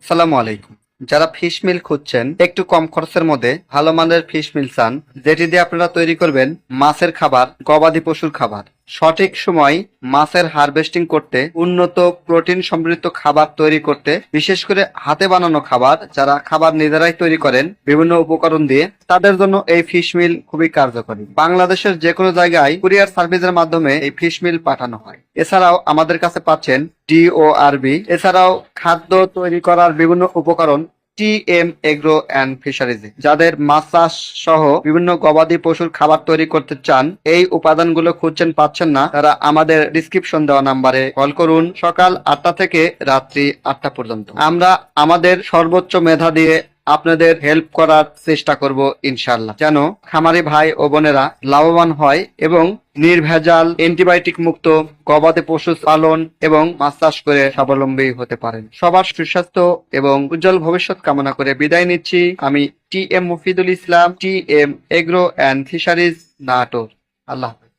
সালামু আলাইকুম। যারা ফিশ মিল খুঁজছেন, একটু কম খরচের মধ্যে ভালো মানের ফিশ মিল চান, যেটি দিয়ে আপনারা তৈরি করবেন মাছের খাবার, গবাদি পশুর খাবার। সঠিক সময় মাছের হারভেস্টিং করতে, উন্নত প্রোটিন সমৃদ্ধ খাবার তৈরি করতে, বিশেষ করে হাতে বানানো খাবার, যারা খাবার নিজেরাই তৈরি করেন বিভিন্ন উপকরণ দিয়ে, তাদের জন্য এই ফিশ মিল খুবই কার্যকরী। বাংলাদেশের যে কোনো জায়গায় কুরিয়ার সার্ভিসের মাধ্যমে এই ফিশ মিল পাঠানো হয়। এছাড়াও আমাদের কাছে পাচ্ছেন DORB, এছাড়াও খাদ্য তৈরি করার বিভিন্ন উপকরণ TM এগ্রো অ্যান্ড ফিশারিজ, যাদের মাছ চাষ সহ বিভিন্ন গবাদি পশুর খাবার তৈরি করতে চান, এই উপাদানগুলো খুঁজছেন পাচ্ছেন না, তারা আমাদের ডিসক্রিপশন দেওয়া নাম্বারে কল করুন। সকাল 8টা থেকে রাত্রি 8টা পর্যন্ত আমরা আমাদের সর্বোচ্চ মেধা দিয়ে আপনাদের হেল্প করার চেষ্টা করব ইনশাআল্লাহ, যেন খামারি ভাই ও বোনেরা লাভবান হয় এবং নির্ভেজাল অ্যান্টিবায়োটিক মুক্ত গবাদি পশু পালন এবং মাছ চাষ করে স্বাবলম্বী হতে পারেন। সবার সুস্বাস্থ্য এবং উজ্জ্বল ভবিষ্যৎ কামনা করে বিদায় নিচ্ছি। আমি TM Mofidul Islam, TM agro and fisheries, Natore. আল্লাহ হাফেজ।